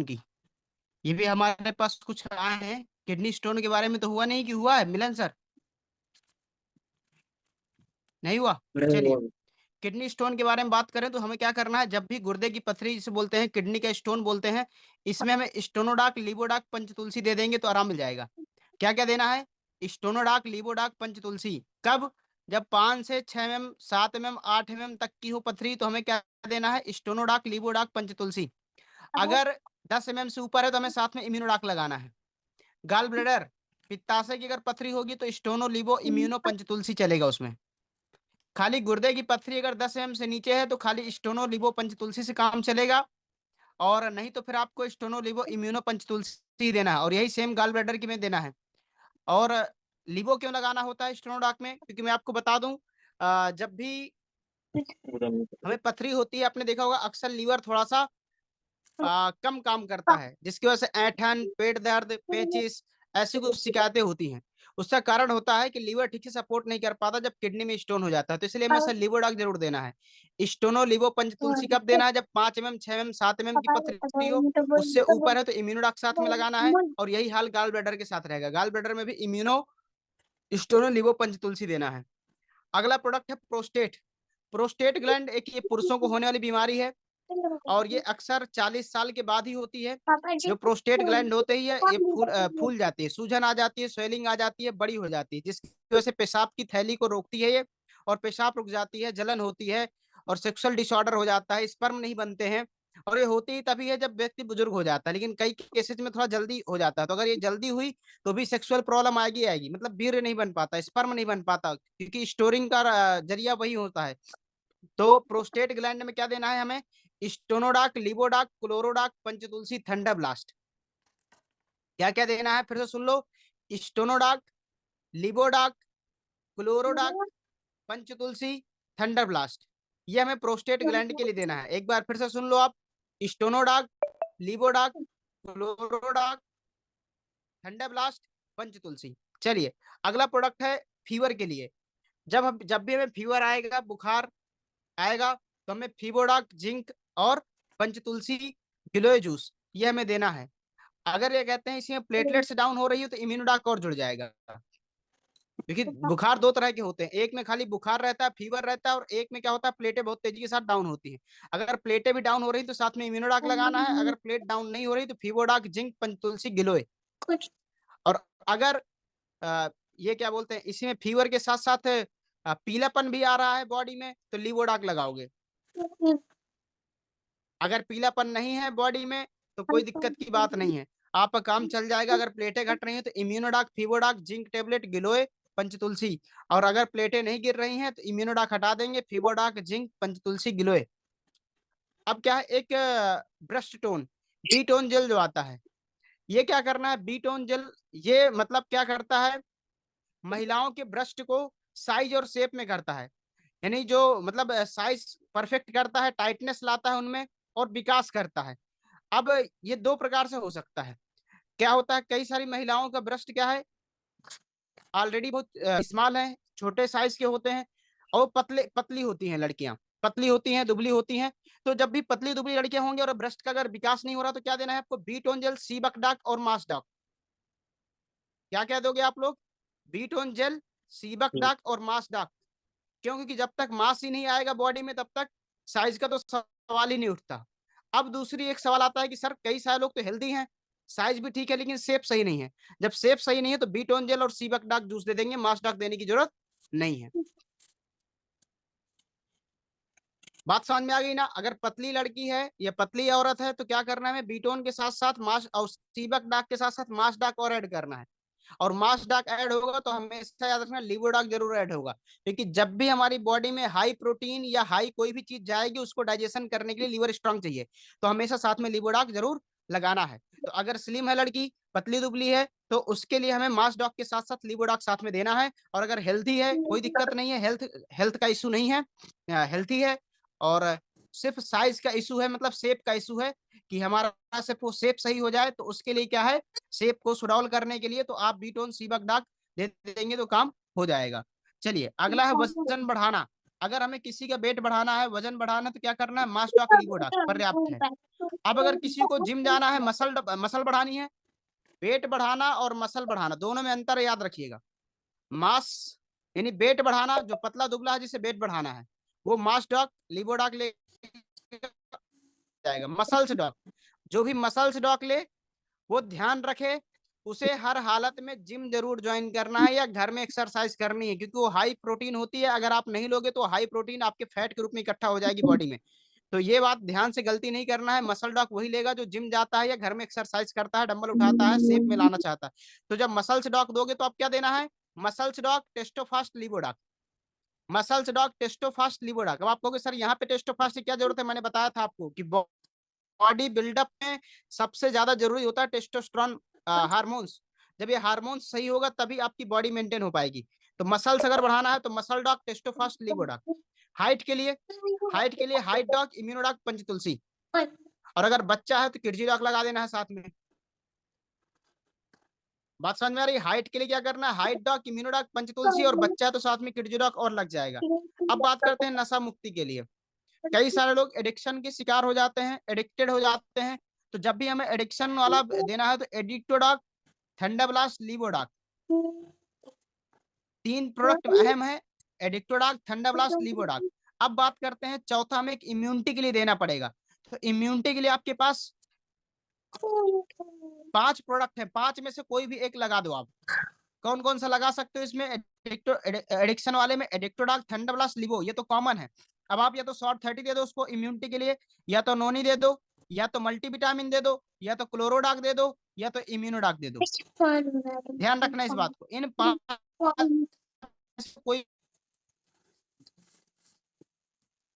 की, ये भी हमारे पास कुछ आए हैं। किडनी स्टोन के बारे में तो हुआ नहीं कि हुआ है मिलन सर? नहीं हुआ। नहीं चलिए, हुआ। किडनी स्टोन के बारे में बात करें तो हमें क्या करना है, जब भी गुर्दे की पथरी जिसे बोलते हैं, किडनी का स्टोन बोलते हैं, इसमें हमें स्टोनोडाक लिबोडाक पंचतुलसी दे देंगे तो आराम मिल जाएगा। क्या क्या देना है? स्टोनोडाक लिबोडाक पंचतुलसी। कब? जब 5 से 6 mm 7 mm 8 mm तक की हो पथरी तो हमें क्या देना है? स्टोनोडाक लिबोडाक पंचतुलसी। अगर 10 mm से ऊपर है तो हमें साथ में इम्यूनोडाक लगाना है। गाल ब्लेडर, पित्ताशय की अगर पथरी होगी तो स्टोनो लिबो इम्यूनो पंचतुलसी चलेगा उसमें। खाली गुर्दे की पथरी अगर 10 mm से नीचे है तो खाली स्टोनो लिबो पंचतुलसी से काम चलेगा, और नहीं तो फिर आपको स्टोनो लिबो इम्यूनो पंचतुलसी देना है, और यही सेम गाल ब्लैडर की में देना है। और लिबो क्यों लगाना होता है स्टोनोडाक में? क्योंकि मैं आपको बता दूं, जब भी हमें पथरी होती है, आपने देखा होगा अक्सर लीवर थोड़ा सा कम काम करता है, जिसकी वजह से ऐंठन, पेट दर्द, पेचिस, ऐसी कुछ शिकायतें होती हैं। उसका कारण होता है कि लीवर ठीक से सपोर्ट नहीं कर पाता जब किडनी में स्टोन हो जाता है, तो इसलिए हमें सर लिवोडाक जरूर देना है। स्टोनो लिवो पंचतुलसी कब देना है? जब 5 mm 6 mm 7 mm की पथरी हो। उससे ऊपर है तो इम्यूनोडाक साथ में लगाना है, और यही हाल गाल ब्लैडर के साथ रहेगा। गाल ब्लैडर में भी इम्यूनो स्टोनो लिवो पंचतुलसी देना है। अगला प्रोडक्ट है प्रोस्टेट। प्रोस्टेट ग्लैंड एक ये पुरुषों को होने वाली बीमारी है, और ये अक्सर 40 साल के बाद ही होती है। जो प्रोस्टेट ग्लैंड होते ही है ये फूल जाती है, सूजन आ जाती है, स्वेलिंग आ जाती है, बड़ी हो जाती है, जिसकी वजह से पेशाब की थैली को रोकती है ये, और पेशाब रुक जाती है, जलन होती है, और सेक्सुअल डिसऑर्डर हो जाता है, स्पर्म नहीं बनते हैं। और ये होती ही तभी है जब व्यक्ति बुजुर्ग हो जाता है, लेकिन कई केसेस में थोड़ा जल्दी हो जाता है। तो अगर ये जल्दी हुई तो भी सेक्सुअल प्रॉब्लम आएगी आएगी, मतलब वीर्य नहीं बन पाता, स्पर्म नहीं बन पाता, क्योंकि स्टोरिंग का जरिया वही होता है। तो प्रोस्टेट ग्लैंड में क्या देना है हमें? स्टोनोडाक लिबोडाक क्लोरोडाक पंचतुलसी थंडर ब्लास्ट। क्या क्या देना है फिर से सुन लो। स्टोनोडाक लिबोडाक क्लोरोडाक पंचतुलसी थंडर ब्लास्ट, ये हमें प्रोस्टेट ग्लैंड के लिए देना है। एक बार फिर से सुन लो आप। स्टोनोडाक लिबोडाक क्लोरोडाक थंडर ब्लास्ट पंचतुलसी। चलिए, अगला प्रोडक्ट है फीवर के लिए। जब भी हमें फीवर आएगा, बुखार आएगा, तो हमें फीबोडाक जिंक और पंचतुलसी गिलोय जूस ये हमें देना है। अगर ये कहते हैं इसमें प्लेटलेट्स डाउन हो रही है तो इम्यूनोडाक और जुड़ जाएगा। क्योंकि बुखार दो तरह के होते हैं, एक में खाली बुखार रहता है, फीवर रहता है, और एक में क्या होता है, प्लेटें बहुत तेजी के साथ डाउन होती है। अगर प्लेटें भी डाउन हो रही तो साथ में इम्यूनोडाक लगाना है, अगर प्लेट डाउन नहीं हो रही तो फीबोडाक जिंक पंचतुलसी गिलोय। और अगर ये क्या बोलते हैं, इसी में फीवर के साथ साथ पीलापन भी आ रहा है बॉडी में तो लिवोडाक लगाओगे। अगर पीलापन नहीं है बॉडी में तो कोई दिक्कत की बात नहीं है, आपका काम चल जाएगा। अगर प्लेटें घट रही हैं तो इम्यूनोडाक फीवोडाक जिंक टेबलेट गिलोय पंचतुलसी, और अगर प्लेटें नहीं गिर रही हैं तो इम्यूनोडाक हटा देंगे, फीवोडाक जिंक पंचतुलसी गिलोय। अब क्या है, एक brush tone B tone gel जो आता है, ये क्या करना है? बी टोन जेल ये मतलब क्या करता है, महिलाओं के ब्रेस्ट को साइज और शेप में करता है, यानी जो मतलब साइज परफेक्ट करता है, टाइटनेस लाता है उनमें, और विकास करता है। अब ये दो प्रकार से हो सकता है। क्या होता है, कई सारी महिलाओं का ब्रेस्ट क्या है, ऑलरेडी बहुत स्मॉल है, छोटे साइज के होते हैं, और पतले पतली होती हैं लड़कियां, पतली होती हैं, दुबली होती हैं। तो जब भी पतली दुबली लड़कियां होंगी और ब्रेस्ट का अगर विकास नहीं हो रहा तो क्या देना है आपको? बीटोन जेल, सीबकडाक और मासडाक। क्या क्या दोगे आप लोग? बीटोन जेल, सीबकडाक और मासडाक। क्यों? क्योंकि जब तक मास ही नहीं आएगा बॉडी में तब तक साइज का तो सवाल ही नहीं उठता। अब दूसरी एक सवाल आता है कि सर कई सारे लोग तो हेल्दी हैं, साइज भी ठीक है, लेकिन शेप सही नहीं है। जब शेप सही नहीं है तो बीटोन जेल और सीबकडाक जूस दे देंगे, मासडाक देने की जरूरत नहीं है। बात समझ में आ गई ना? अगर पतली लड़की है या पतली औरत है तो क्या करना है? बीटोन के साथ साथ मास और सीबकडाक के साथ साथ मासडाक और ऐड करना है। और मास डाक ऐड होगा तो हमेशा याद रखना लिवोडाक जरूर ऐड होगा, क्योंकि जब भी हमारी बॉडी में हाई प्रोटीन या हाई कोई भी चीज जाएगी उसको डाइजेशन करने के लिए लीवर स्ट्रांग चाहिए, तो हमेशा साथ में लिवोडाक जरूर लगाना है। तो अगर स्लिम है लड़की, पतली दुबली है, तो उसके लिए हमें मास डॉक के साथ साथ लिवोडाक साथ में देना है। और अगर हेल्थी है, कोई दिक्कत नहीं है, हेल्थ हेल्थ का इशू नहीं है, हेल्थी है, और सिर्फ साइज का इशू है, मतलब शेप का इशू है, कि हमारा सिर्फ वो शेप सही हो जाए, तो उसके लिए क्या है, शेप को सुडौल करने के लिए तो आप बीटोन सीबकडाक दे देंगे तो काम हो जाएगा। चलिए, अगला है वजन बढ़ाना। अगर हमें किसी का वेट बढ़ाना है, वजन बढ़ाना है, तो क्या करना है, मास डॉक लिवोडॉक पर्याप्त है। अब अगर किसी को जिम जाना है, मसल बढ़ानी है, वेट बढ़ाना और मसल बढ़ाना दोनों में अंतर याद रखिएगा। मास यानी वेट बढ़ाना, जो पतला दुबला है जिसे वेट बढ़ाना है, वो मास डॉक लिवोडॉक ले जाएगा। मसल्स डॉक, जो भी मसल्स डॉक ले, वो ध्यान रखे उसे हर हालत में जिम जरूर ज्वाइन करना है या घर में एक्सरसाइज करनी है, क्योंकि वो हाई प्रोटीन होती है। अगर आप नहीं लोगे तो हाई प्रोटीन आपके फैट के रूप में इकट्ठा हो जाएगी बॉडी में। तो ये बात ध्यान से गलती नहीं करना है। मसल डॉक वही लेगा जो जिम जाता है या घर में एक्सरसाइज करता है, डंबल उठाता है, शेप में लाना चाहता है। तो जब मसल्स डॉक दोगे तो आप क्या देना है, मसल्स डॉक टेस्टोफास्ट लिवोडॉक, मसल्स डॉक टेस्टोफास्ट लिवोडॉक। अब आप कहोगे सर यहाँ पे टेस्टोफास्ट की क्या जरूरत है, मैंने बताया था आपको कि बॉडी बिल्डअप में सबसे ज्यादा जरूरी होता है टेस्टोस्टेरोन हार्मोन्स। जब ये हार्मोन्स सही होगा तभी आपकी बॉडी मेंटेन हो पाएगी। तो मसल्स अगर बढ़ाना है तो मसल डॉक टेस्टोफास्ट लिवोडॉक। हाइट के लिए, हाइट डॉक इम्यूनोडॉक पंचतुलसी। और अगर बच्चा है तो किडजी डॉक लगा देना है साथ में। बात समझ में आ रही है? हाइट के लिए क्या करना है, हाइट डॉक इम्यूनोडॉक पंचतुलसी, और बच्चा है तो साथ में किडजी डॉक और लग जाएगा। अब बात करते हैं नशा मुक्ति के लिए। कई सारे लोग एडिक्शन के शिकार हो जाते हैं, एडिक्टेड हो जाते हैं। तो जब भी हमें एडिक्शन वाला देना है तो एडिक्टोडॉक, थंडाब्लास्ट, लीवोडॉक, 3 प्रोडक्ट अहम है, एडिक्टोडॉक, थंडाब्लास्ट, लीवोडॉक। अब बात करते हैं चौथा, हमें एक इम्यूनिटी के लिए देना पड़ेगा। तो इम्यूनिटी के लिए आपके पास 5 प्रोडक्ट है, 5 में से कोई भी एक लगा दो आप। कौन कौन सा लगा सकते हो इसमें, एडिक्शन वाले में एडिक्टोडॉक, थंडाब्लास्ट, लिवो, ये तो कॉमन है। अब आप या तो शॉर्ट 30 दे दो उसको इम्यूनिटी के लिए, या तो नोनी दे दो, या तो मल्टीविटामिन दे दो, या तो क्लोरोडॉक दे दो, या तो इम्यूनोडॉक दे दो। ध्यान रखना इस बात को, इन 5 कोई